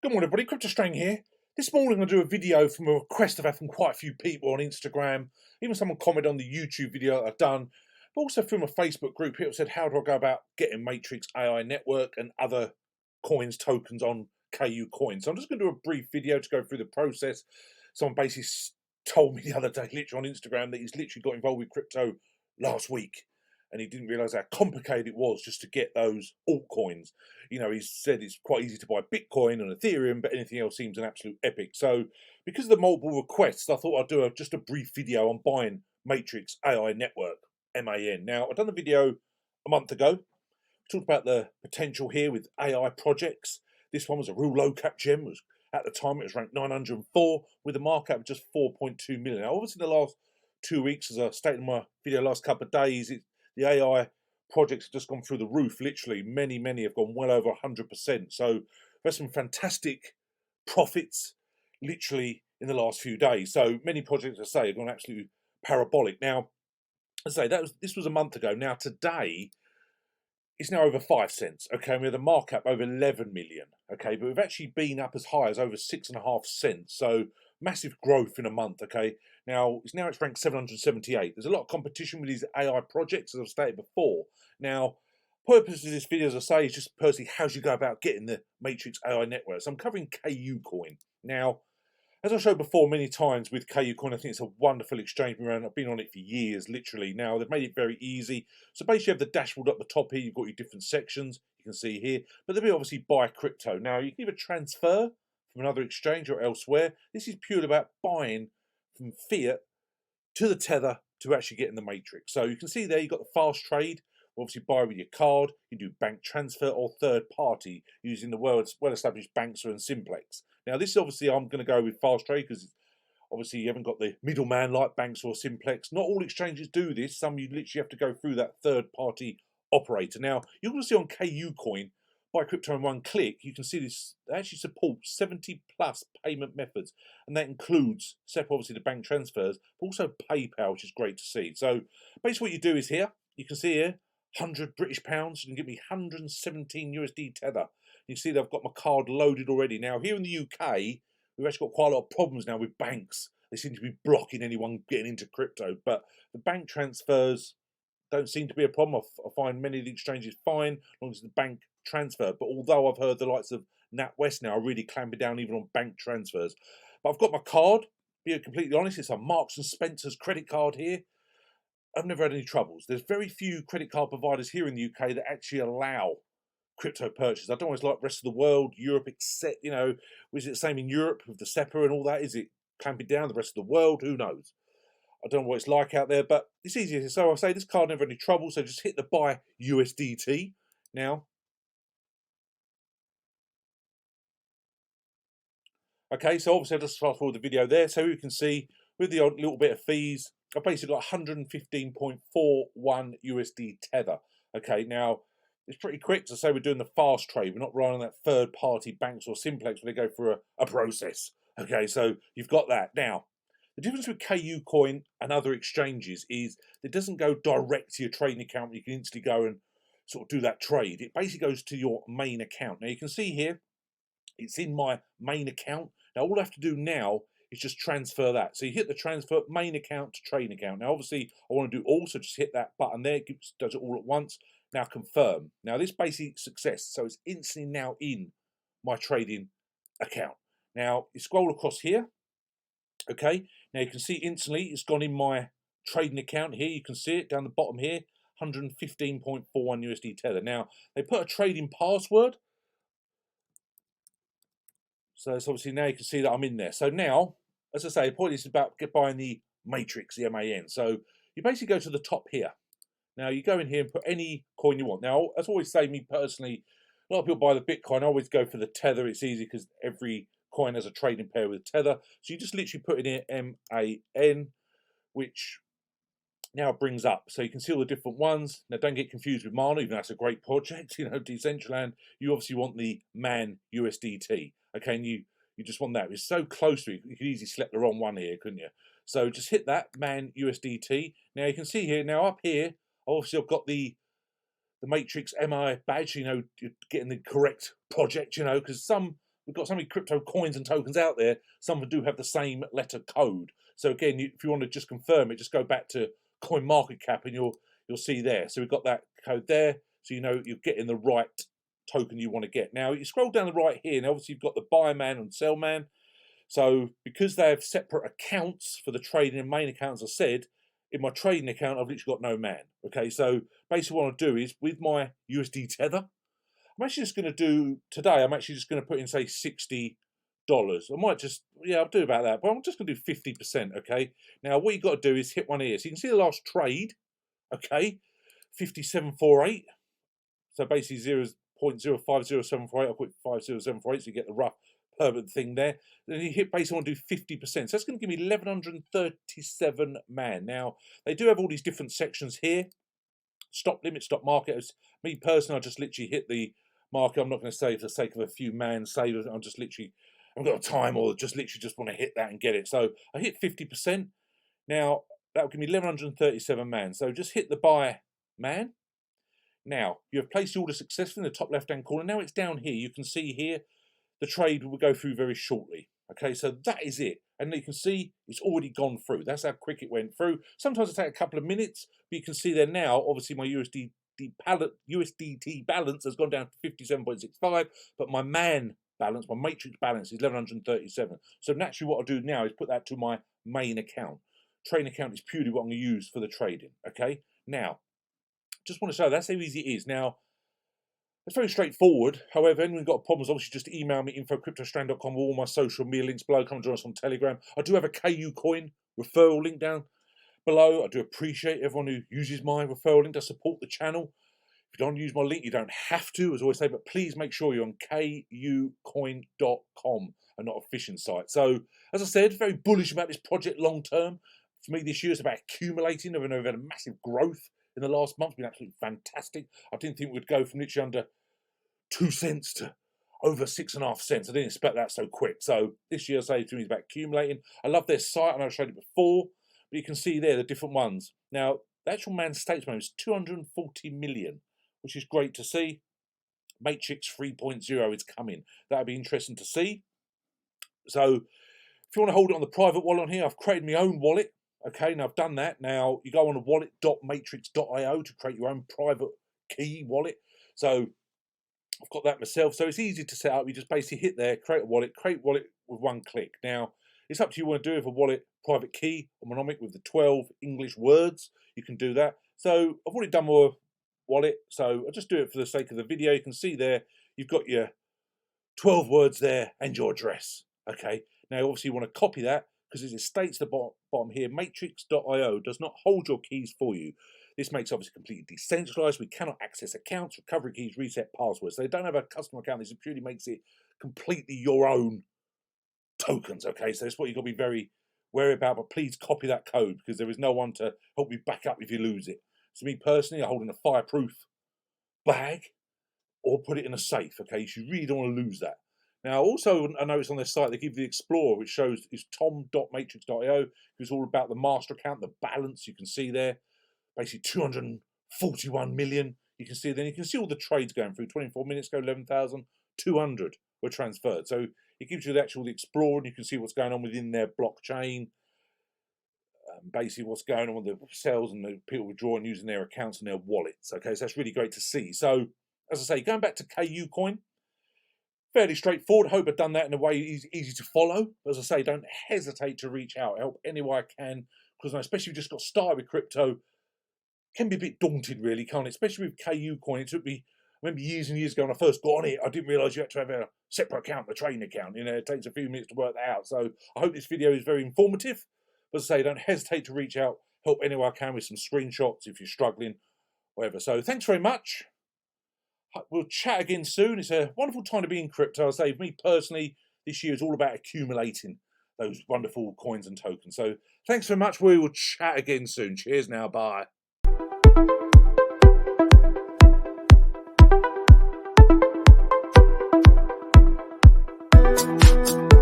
Good morning, everybody. Crypto Strain here. This morning, I'm going to do a video from a request I've had from quite a few people on Instagram. Even someone commented on the YouTube video that I've done, but also from a Facebook group. People said, how do I go about getting Matrix AI Network and other coins, tokens on KUCOIN? So I'm just going to do a brief video to go through the process. Someone basically told me the other day, literally on Instagram, that he's literally got involved with crypto last week. And he didn't realise how complicated it was just to get those altcoins. You know, he said it's quite easy to buy Bitcoin and Ethereum, but anything else seems an absolute epic. So because of the multiple requests, I thought I'd do just a brief video on buying Matrix AI Network, MAN. Now, I've done a video a month ago. Talked about the potential here with AI projects. This one was a real low cap gem. At the time, it was ranked 904 with a markup of just 4.2 million. Now, obviously, in the last 2 weeks, as I stated in my video last couple of days, the AI projects have just gone through the roof. Literally, many have gone well over 100%. So there's some fantastic profits, literally, in the last few days. So many projects, I say, have gone absolutely parabolic. Now, as I say, this was a month ago. Now today, it's now over 5 cents. Okay, and we had a markup over 11 million. Okay, but we've actually been up as high as over 6.5 cents. So massive growth in a month. Okay, now it's ranked 778. There's a lot of competition with these AI projects, as I've stated before. Now, purpose of this video, as I say, is just personally how you go about getting the Matrix AI network. So I'm covering KUCOIN. Now, as I showed before many times with KUCOIN, I think it's a wonderful exchange around. I've been on it for years, literally. Now, they've made it very easy. So basically, you have the dashboard at the top here. You've got your different sections. You can see here. But there'll be obviously buy crypto. Now, you can either transfer from another exchange or elsewhere. This is purely about buying from fiat to the tether to actually get in the matrix. So you can see there, you've got the fast trade. Obviously, buy with your card. You do bank transfer or third party using the well-established banks and Simplex. Now, this is obviously, I'm going to go with fast trade because obviously you haven't got the middleman like banks or Simplex. Not all exchanges do this. Some you literally have to go through that third party operator. Now, you're going to see on KUCOIN, buy crypto in one click, you can see this actually supports 70 plus payment methods. And that includes, except obviously the bank transfers, but also PayPal, which is great to see. So basically what you do is here, you can see here, 100 British pounds, you can give me 117 USD tether. You can see that I've got my card loaded already. Now, here in the UK, we've actually got quite a lot of problems now with banks. They seem to be blocking anyone getting into crypto, but the bank transfers don't seem to be a problem. I find many of the exchanges fine, as long as the bank transfer. But although I've heard the likes of NatWest now are really clamping down even on bank transfers. But I've got my card, be completely honest, it's a Marks and Spencer's credit card here. I've never had any troubles. There's very few credit card providers here in the UK that actually allow crypto purchase. I don't always like the rest of the world, Europe, except, you know, is it the same in Europe with the SEPA and all that? Is it clamping down the rest of the world? Who knows? I don't know what it's like out there, but it's easier. So I'll say this card never had any trouble, so just hit the buy USDT now. Okay, so obviously I'll just fast forward the video there. So you can see with the odd little bit of fees, I've basically got 115.41 USD tether. Okay, now it's pretty quick. So say we're doing the fast trade. We're not relying on that third party banks or Simplex where they go through a process. Okay, so you've got that. Now, the difference with KUCOIN and other exchanges is it doesn't go direct to your trading account. You can instantly go and sort of do that trade. It basically goes to your main account. Now you can see here, it's in my main account. Now all I have to do now is just transfer that. So you hit the transfer main account to trading account. Now obviously I want to do also just hit that button there. It does it all at once. Now confirm. Now this basically success. So it's instantly now in my trading account. Now you scroll across here. Okay, now you can see instantly it's gone in my trading account here. You can see it down the bottom here, 115.41 USD tether. Now they put a trading password, so it's obviously now you can see that I'm in there. So now, as I say, the point is about buying the Matrix, the MAN. So you basically go to the top here. Now you go in here and put any coin you want. Now, as I always say, me personally, a lot of people buy the Bitcoin. I always go for the tether. It's easy because every coin has a trading pair with tether. So you just literally put in here MAN, which now brings up. So you can see all the different ones. Now don't get confused with Mana, even though that's a great project, you know, Decentraland. You obviously want the MAN USDT. Okay, and you just want that. It's so close to it, you could easily select the wrong one here, couldn't you? So just hit that MAN USDT. Now you can see here, now up here, obviously I've got the Matrix MI badge, you know, you're getting the correct project, you know, because some we've got so many crypto coins and tokens out there, some of them do have the same letter code. So again, if you want to just confirm it, just go back to CoinMarketCap and you'll see there. So we've got that code there, so you know you're getting the right token you want to get. Now you scroll down the right here, and obviously you've got the buy man and sell man. So because they have separate accounts for the trading and main accounts, as I said, in my trading account, I've literally got no man. Okay, so basically what I'll do is with my USD tether, I'm actually just going to do today. I'm actually just going to put in say $60. I might just, yeah, I'll do about that, but I'm just going to do 50%. Okay. Now what you got to do is hit one here. So you can see the last trade. Okay, 57.48. So basically 0.050748. I'll put 50748 so you get the rough permanent thing there. Then you hit basically want to do 50%. So that's going to give me 1137 man. Now they do have all these different sections here. Stop limit, stop market. As me personally, I just literally hit the market. I'm not going to say for the sake of a few man savers. I'm just literally, I haven't got time or just literally just want to hit that and get it. So I hit 50%. Now that will give me 1137 man. So just hit the buy man. Now you have placed the order successfully in the top left hand corner. Now it's down here. You can see here the trade will go through very shortly. Okay, so that is it. And you can see it's already gone through. That's how quick it went through. Sometimes it takes a couple of minutes, but you can see there now, obviously my USDT balance has gone down to 57.65, but my man balance, my matrix balance is 1137. So naturally what I'll do now is put that to my main account. Trading account is purely what I'm going to use for the trading. Okay, now, just want to show that's how easy it is. Now, it's very straightforward. However, anyone got problems, obviously just email me, info@cryptostrand.com, with all my social media links below. Come and join us on Telegram. I do have a KUCOIN referral link down below. I do appreciate everyone who uses my referral link to support the channel. If you don't use my link, you don't have to, as I always say, but please make sure you're on KUCOIN.com and not a phishing site. So, as I said, very bullish about this project long term. For me, this year is about accumulating. I've had a massive growth in the last month. It's been absolutely fantastic. I didn't think we'd go from literally under 2 cents to over 6.5 cents. I didn't expect that so quick. So this year, I say to me, is about accumulating. I love their site. I know I showed it before, but you can see there the different ones. Now, the actual man statement is 240 million, which is great to see. Matrix 3.0 is coming. That'll be interesting to see. So if you want to hold it on the private wallet on here, I've created my own wallet. Okay, now I've done that. Now you go on to wallet.matrix.io to create your own private key wallet. So I've got that myself. So it's easy to set up. You just basically hit there, create wallet with one click. Now it's up to you what you want to do with a wallet private key or monomic with the 12 English words. You can do that. So I've already done my wallet. So I'll just do it for the sake of the video. You can see there, you've got your 12 words there and your address. Okay. Now obviously you want to copy that, because as it states at the bottom here, matrix.io does not hold your keys for you. This makes obviously completely decentralized. We cannot access accounts, recovery keys, reset passwords. They don't have a customer account. This purely makes it completely your own tokens. Okay, so that's what you've got to be very wary about. But please copy that code, because there is no one to help you back up if you lose it. So me personally, I hold in a fireproof bag or put it in a safe. Okay, you really don't want to lose that. Now, also, I noticed on their site, they give the Explorer, which shows is tom.matrix.io. It's all about the master account, the balance you can see there. Basically, 241 million. You can see then, you can see all the trades going through. 24 minutes ago, 11,200 were transferred. So it gives you the Explorer, and you can see what's going on within their blockchain. Basically, what's going on with the sales and the people withdrawing using their accounts and their wallets. Okay, so that's really great to see. So, as I say, going back to KUCOIN, fairly straightforward. Hope I've done that in a way easy to follow. As I say, don't hesitate to reach out. Help any way I can, because especially if you've just got started with crypto, it can be a bit daunting, really, can't it? Especially with KUCOIN. It took me, I remember years and years ago when I first got on it, I didn't realise you had to have a separate account, a trading account. You know, it takes a few minutes to work that out. So I hope this video is very informative. But as I say, don't hesitate to reach out. Help any way I can with some screenshots if you're struggling, whatever. So thanks very much. We'll chat again soon. It's a wonderful time to be in crypto. I say, for me personally, this year is all about accumulating those wonderful coins and tokens. So thanks very much. We will chat again soon. Cheers now. Bye.